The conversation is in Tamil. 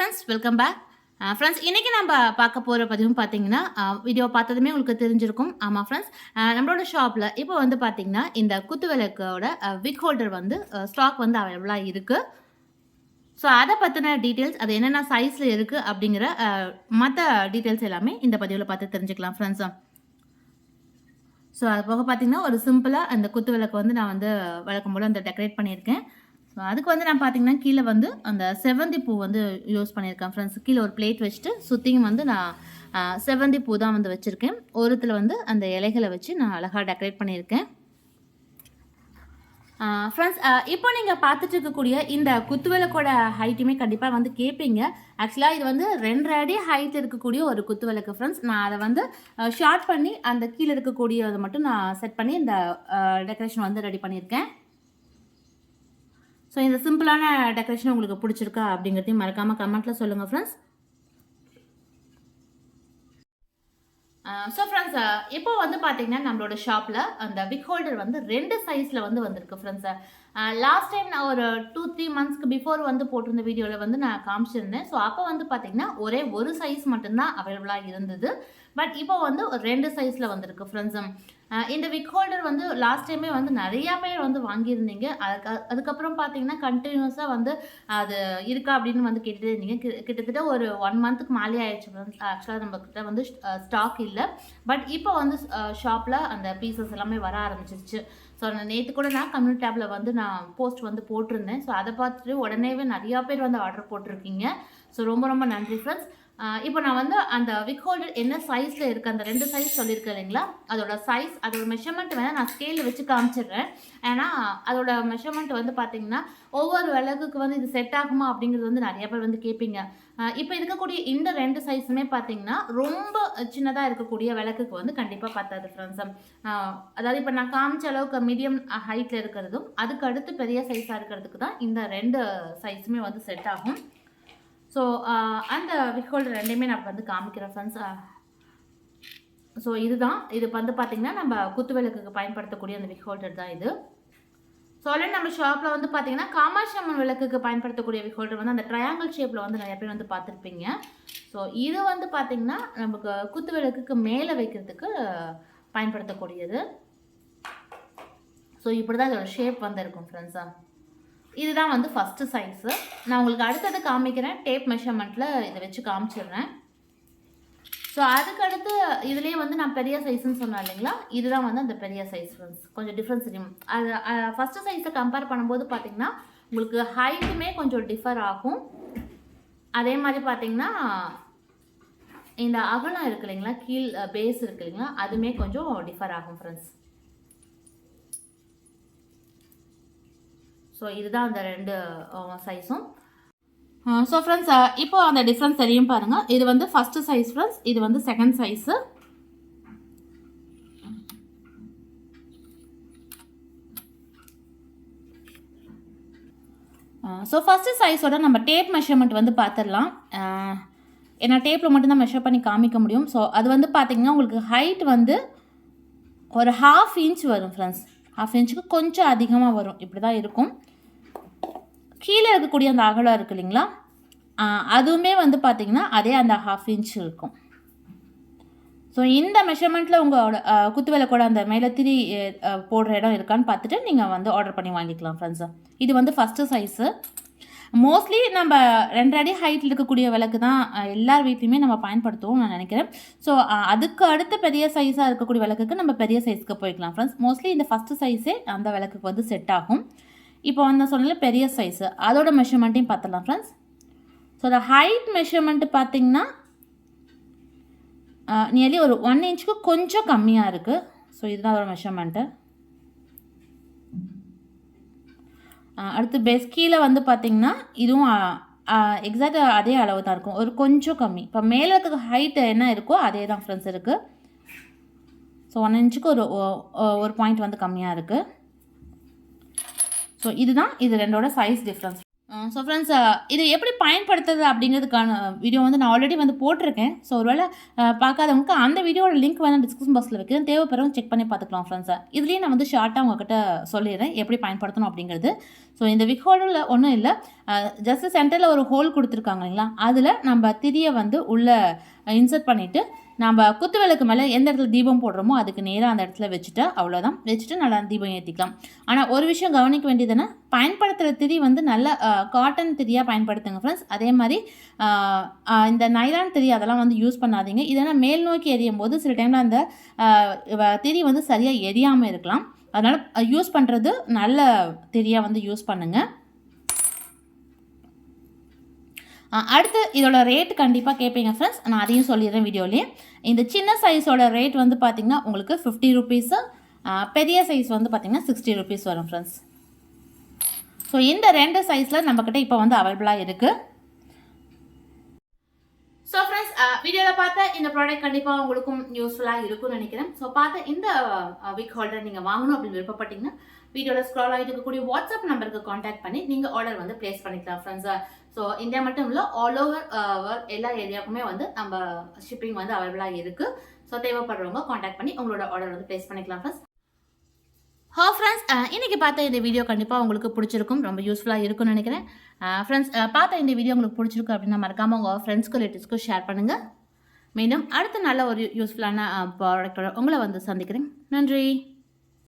Friends, welcome back. ஃப்ரெண்ட்ஸ், இன்றைக்கி நம்ம பார்க்க போகிற பதிவும் பார்த்தீங்கன்னா, வீடியோ பார்த்ததுமே உங்களுக்கு தெரிஞ்சிருக்கும். ஆமாம் ஃப்ரெண்ட்ஸ், நம்மளோட ஷாப்பில் இப்போ வந்து பார்த்தீங்கன்னா இந்த குத்துவிளக்கோட விக்ஹோல்டர் வந்து ஸ்டாக் வந்து அவைலபிளாக இருக்குது. ஸோ அதை பற்றின டீட்டெயில்ஸ், அது என்னென்ன சைஸில் இருக்குது அப்படிங்கிற மற்ற டீட்டெயில்ஸ் எல்லாமே இந்த பதிவில் பார்த்து தெரிஞ்சுக்கலாம் ஃப்ரெண்ட்ஸும். ஸோ அது போக பார்த்தீங்கன்னா ஒரு சிம்பிளாக அந்த குத்து விளக்கு வந்து நான் வந்து வழக்கம் போல் அந்த டெக்கரேட் பண்ணியிருக்கேன். ஸோ அதுக்கு வந்து நான் பார்த்தீங்கன்னா கீழே வந்து அந்த செவ்வந்தி பூ வந்து யூஸ் பண்ணியிருக்கேன் ஃப்ரெண்ட்ஸ். கீழே ஒரு பிளேட் வச்சுட்டு சுற்றியும் வந்து நான் செவ்வந்தி பூ தான் வந்து வச்சுருக்கேன். ஒருத்தில் வந்து அந்த இலைகளை வச்சு நான் அழகாக டெக்கரேட் பண்ணியிருக்கேன். ஃப்ரெண்ட்ஸ், இப்போ நீங்கள் பார்த்துட்டு இருக்கக்கூடிய இந்த குத்துவிளக்கோட ஹைட்டுமே கண்டிப்பாக வந்து கேட்பீங்க. ஆக்சுவலாக இது வந்து 2 அடி ஹைட் இருக்கக்கூடிய ஒரு குத்துவிளக்கு ஃப்ரெண்ட்ஸ். நான் அதை வந்து ஷார்ட் பண்ணி அந்த கீழே இருக்கக்கூடியதை மட்டும் நான் செட் பண்ணி இந்த டெக்கரேஷன் வந்து ரெடி பண்ணியிருக்கேன். ஸோ இந்த சிம்பிளான டெக்கரேஷன் உங்களுக்கு பிடிச்சிருக்கா அப்படிங்கிறதையும் மறக்காமல் கமெண்ட்டில் சொல்லுங்கள் ஃப்ரெண்ட்ஸ். ஸோ ஃப்ரெண்ட்ஸ், இப்போ வந்து பார்த்தீங்கன்னா நம்மளோட ஷாப்பில் அந்த விக்ஹோல்டர் வந்து 2 சைஸில் வந்து வந்திருக்கு ஃப்ரெண்ட்ஸ். லாஸ்ட் டைம் நான் ஒரு 2-3 மந்த்ஸ்க்கு பிஃபோர் வந்து போட்டிருந்த வீடியோவில் வந்து நான் காமிச்சிருந்தேன். ஸோ அப்போ வந்து பார்த்தீங்கன்னா ஒரே ஒரு சைஸ் மட்டும்தான் அவைலபிளாக இருந்தது. பட் இப்போ வந்து 2 சைஸில் வந்திருக்கு ஃப்ரெண்ட்ஸும். இந்த விக்ஹோல்டர் வந்து லாஸ்ட் டைமே வந்து நிறையா பேர் வந்து வாங்கியிருந்தீங்க. அதுக்கப்புறம் பார்த்தீங்கன்னா கண்டினியூஸாக வந்து அது இருக்கா அப்படின்னு வந்து கேட்டுகிட்டே இருந்தீங்க. கிட்டத்தட்ட ஒரு 1 மந்த்துக்கு மேலே ஆயிடுச்சு ஃப்ரெண்ட்ஸ். ஆக்சுவலாக நம்மக்கிட்ட வந்து ஸ்டாக் இல்லை. பட் இப்போ வந்து ஷாப்பில் அந்த பீசஸ் எல்லாமே வர ஆரம்பிச்சிருச்சு. ஸோ நான் நேற்று கூட நான் கம்யூனிட்டி டேப்பில் வந்து நான் போஸ்ட் வந்து போட்டிருந்தேன். ஸோ அதை பார்த்துட்டு உடனேவே நிறையா பேர் வந்து ஆர்டர் போட்டிருக்கீங்க. ஸோ ரொம்ப ரொம்ப நன்றி ஃப்ரெண்ட்ஸ். இப்போ நான் வந்து அந்த விக்ஹோல்டர் என்ன சைஸில் இருக்குது, அந்த 2 சைஸ் சொல்லியிருக்கேன் இல்லைங்களா, அதோட சைஸ், அதோட மெஷர்மெண்ட் வேணால் நான் ஸ்கேலில் வச்சு காமிச்சிடுறேன். ஏன்னா அதோட மெஷர்மெண்ட் வந்து பார்த்தீங்கன்னா ஒவ்வொரு விளக்குக்கு வந்து இது செட் ஆகுமா அப்படிங்கிறது வந்து நிறைய பேர் வந்து கேட்பீங்க. இப்போ இருக்கக்கூடிய இந்த 2 சைஸுமே பார்த்தீங்கன்னா ரொம்ப சின்னதாக இருக்கக்கூடிய விளக்குக்கு வந்து கண்டிப்பாக பத்தாது ஃப்ரெண்ட்ஸ். அதாவது இப்போ நான் காமிச்ச அளவுக்கு மீடியம் ஹைட்டில் இருக்கிறதும் அதுக்கு அடுத்து பெரிய சைஸாக இருக்கிறதுக்கு தான் இந்த 2 சைஸுமே வந்து செட் ஆகும். ஸோ அந்த விக்ஹோல்டர் 2மே நான் வந்து காமிக்கிறேன் ஃப்ரெண்ட்ஸ். ஸோ இதுதான், இது வந்து பார்த்திங்கன்னா நம்ம குத்துவிளக்குக்கு பயன்படுத்தக்கூடிய அந்த விக்ஹோல்டர் தான் இது. ஸோ ஆல்ரெடி நம்ம ஷாப்பில் வந்து பார்த்திங்கன்னா காமாட்சி அம்மன் விளக்குக்கு பயன்படுத்தக்கூடிய விக்ஹோல்டர் வந்து அந்த ட்ரையாங்கிள் ஷேப்பில் வந்து நிறைய பேர் வந்து பார்த்துருப்பீங்க. ஸோ இது வந்து பார்த்திங்கன்னா நமக்கு குத்துவிளக்குக்கு மேலே வைக்கிறதுக்கு பயன்படுத்தக்கூடியது. ஸோ இப்படி தான் இதோட ஷேப் வந்து இருக்கும் ஃப்ரெண்ட்ஸா. இதுதான் வந்து ஃபஸ்ட்டு சைஸு. நான் உங்களுக்கு அடுத்தது காமிக்கிறேன். டேப் மெஷர்மெண்ட்டில் இதை வச்சு காமிச்சிடுறேன். ஸோ அதுக்கடுத்து இதுலேயே வந்து நான் பெரிய சைஸுன்னு சொன்னேன் இல்லைங்களா, இதுதான் வந்து அந்த பெரிய சைஸ் ஃப்ரெண்ட்ஸ். கொஞ்சம் டிஃப்ரென்ஸ் தெரியும். அது ஃபஸ்ட்டு சைஸை கம்பேர் பண்ணும்போது பார்த்திங்கன்னா உங்களுக்கு ஹைட்டுமே கொஞ்சம் டிஃபர் ஆகும். அதே மாதிரி பார்த்திங்கன்னா இந்த அகலம் இருக்குது இல்லைங்களா, கீழ் பேஸ் இருக்குது இல்லைங்களா, அதுவுமே கொஞ்சம் டிஃபர் ஆகும் ஃப்ரெண்ட்ஸ். ஸோ இதுதான் அந்த 2 சைஸும். ஸோ ஃப்ரெண்ட்ஸ், இப்போ அந்த டிஃப்ரென்ஸ் தெரியும் பாருங்கள். இது வந்து ஃபஸ்ட்டு சைஸ் ஃப்ரெண்ட்ஸ், இது வந்து செகண்ட் சைஸு. ஸோ ஃபஸ்ட்டு சைஸோட நம்ம டேப் மெஷர்மெண்ட் வந்து பார்த்துடலாம். ஏன்னா டேப்பில் மட்டும்தான் மெஷர் பண்ணி காமிக்க முடியும். ஸோ அது வந்து பார்த்திங்கன்னா உங்களுக்கு ஹைட் வந்து ஒரு 1/2 இன்ச் வரும் ஃப்ரெண்ட்ஸ். 1/2 இன்ச்சுக்கு கொஞ்சம் அதிகமாக வரும். இப்படி தான் இருக்கும். கீழே இருக்கக்கூடிய அந்த அகலம் இருக்குது இல்லைங்களா, அதுவுமே வந்து பார்த்திங்கன்னா அதே அந்த 1/2 இன்ச் இருக்கும். ஸோ இந்த மெஷர்மெண்ட்டில் உங்களோட குத்துவிளக்கோட அந்த மேலே திரி போடுற இடம் இருக்கான்னு பார்த்துட்டு நீங்கள் வந்து ஆர்டர் பண்ணி வாங்கிக்கலாம் ஃப்ரெண்ட்ஸு. இது வந்து ஃபஸ்ட்டு சைஸு. மோஸ்ட்லி நம்ம 2 அடி ஹைட்டில் இருக்கக்கூடிய விளக்கு தான் எல்லார் வீட்லையுமே நம்ம பயன்படுத்துவோம் நான் நினைக்கிறேன். ஸோ அதுக்கு அடுத்த பெரிய சைஸாக இருக்கக்கூடிய விளக்குக்கு நம்ம பெரிய சைஸ்க்கு போய்க்கலாம் ஃப்ரெண்ட்ஸ். மோஸ்ட்லி இந்த ஃபஸ்ட்டு சைஸே அந்த விளக்குக்கு வந்து செட் ஆகும். இப்போ வந்து சொன்னால பெரிய சைஸு, அதோட மெஷர்மெண்ட்டையும் பார்த்துடலாம் ஃப்ரெண்ட்ஸ். ஸோ அந்த ஹைட் மெஷர்மெண்ட்டு பார்த்திங்கன்னா நியர்லி ஒரு 1 இன்ச்சுக்கு கொஞ்சம் கம்மியாக இருக்குது. ஸோ இதுதான் அதோட மெஷர்மெண்ட்டு. அடுத்து பேஸ் கீழே வந்து பார்த்திங்கன்னா இதுவும் எக்ஸாக்டாக அதே அளவு தான் இருக்கும், ஒரு கொஞ்சம் கம்மி. இப்போ மேலே இருக்க ஹைட்டு என்ன இருக்கோ அதே தான் ஃப்ரெண்ட்ஸ் இருக்குது. ஸோ 1 இன்ச்சுக்கு ஒரு பாயிண்ட் வந்து கம்மியாக இருக்குது. ஸோ இதுதான் இது 2ஓட சைஸ் டிஃப்ரென்ஸ். ஸோ ஃப்ரெண்ட்ஸ், இது எப்படி பயன்படுத்துறது அப்படிங்கிறதுக்கான வீடியோ வந்து நான் ஆல்ரெடி வந்து போட்டிருக்கேன். ஸோ ஒருவேளை பார்க்காதவங்களுக்கு அந்த வீடியோட லிங்க் வந்து டிஸ்கிரிப்ஷன் பாக்ஸில் வைக்கிறேன். தேவைப்படுறவங்க செக் பண்ணி பார்த்துக்கலாம் ஃப்ரெண்ட்ஸ். இதுலேயே நான் வந்து ஷார்ட்டாக உங்ககிட்ட சொல்லிடுறேன் எப்படி பயன்படுத்தணும் அப்படிங்கிறது. ஸோ இந்த விக் ஹோல்டரில் ஒன்றும் இல்லை, ஜஸ்ட் சென்டரில் ஒரு ஹோல் கொடுத்துருக்காங்க இல்லைங்களா, அதில் நம்ம திரியை வந்து உள்ளே இன்சர்ட் பண்ணிவிட்டு நம்ம குத்து விளக்கு மேலே எந்த இடத்துல தீபம் போடுறோமோ அதுக்கு நேராக அந்த இடத்துல வச்சுட்டு அவ்வளோதான், வச்சுட்டு நல்லா தீபம் ஏற்றிக்கலாம். ஆனால் ஒரு விஷயம் கவனிக்க வேண்டியதுன்னா, பயன்படுத்துகிற திரி வந்து நல்ல காட்டன் திரியாக பயன்படுத்துங்க ஃப்ரெண்ட்ஸ். அதே மாதிரி இந்த நைலான் திரி அதெல்லாம் வந்து யூஸ் பண்ணாதீங்க. இதெல்லாம் மேல் நோக்கி எரியும் போது சில டைமில் அந்த திரி வந்து சரியாக எரியாமல் இருக்கலாம். அதனால் யூஸ் பண்ணுறது நல்ல திரியாக வந்து யூஸ் பண்ணுங்கள். அடுத்து இதோட ரேட் கண்டிப்பாக கேட்பீங்க ஃப்ரெண்ட்ஸ், நான் அதையும் சொல்லிடுறேன் வீடியோலேயே. இந்த சின்ன சைஸோட ரேட் வந்து பார்த்திங்கன்னா உங்களுக்கு 50 ருபீஸு, பெரிய சைஸ் வந்து பார்த்திங்கன்னா 60 ருபீஸ் வரும் ஃப்ரெண்ட்ஸ். ஸோ இந்த 2 சைஸில் நம்மக்கிட்ட இப்போ வந்து அவைலபிளாக இருக்குது. ஸோ ஃப்ரெண்ட்ஸ், வீடியோவில் பார்த்த இந்த ப்ராடக்ட் கண்டிப்பாக உங்களுக்கும் யூஸ்ஃபுல்லாக இருக்கும்னு நினைக்கிறேன். ஸோ பார்த்த இந்த விக் ஹோல்டர் நீங்கள் வாங்கணும் அப்படின்னு விருப்பப்பட்டீங்கன்னா வீடியோவில் ஸ்க்ரால் ஆகிட்டு இருக்கக்கூடிய வாட்ஸ்அப் நம்பருக்கு காண்டாக்ட் பண்ணி நீங்கள் ஆர்டர் வந்து ப்ளேஸ் பண்ணிக்கலாம் ஃப்ரெண்ட்ஸ். ஸோ இந்தியா மட்டும் இல்லை, ஆல் ஓவர் எல்லா ஏரியாவுக்குமே வந்து நம்ம ஷிப்பிங் வந்து அவைலபிளாக இருக்குது. ஸோ தேவைப்படுறவங்க காண்டாக்ட் பண்ணி உங்களோட ஆர்டர் வந்து ப்ளேஸ் பண்ணிக்கலாம் ஃப்ரெண்ட்ஸ். ஃப்ரெண்ட்ஸ், இன்றைக்கி பார்த்த இந்த வீடியோ கண்டிப்பாக உங்களுக்கு பிடிச்சிருக்கும், ரொம்ப யூஸ்ஃபுல்லாக இருக்கும்னு நினைக்கிறேன். ஃப்ரெண்ட்ஸ், பார்த்த இந்த வீடியோ உங்களுக்கு பிடிச்சிருக்கு அப்படின்னா மறக்காமல் உங்கள் ஃப்ரெண்ட்ஸ்க்கு ரிலேட்டிவ்ஸ்க்கு ஷேர் பண்ணுங்கள். மீண்டும் அடுத்த நல்ல ஒரு யூஸ்ஃபுல்லான ப்ராடக்டோட உங்களை வந்து சந்திக்கிறேன். நன்றி.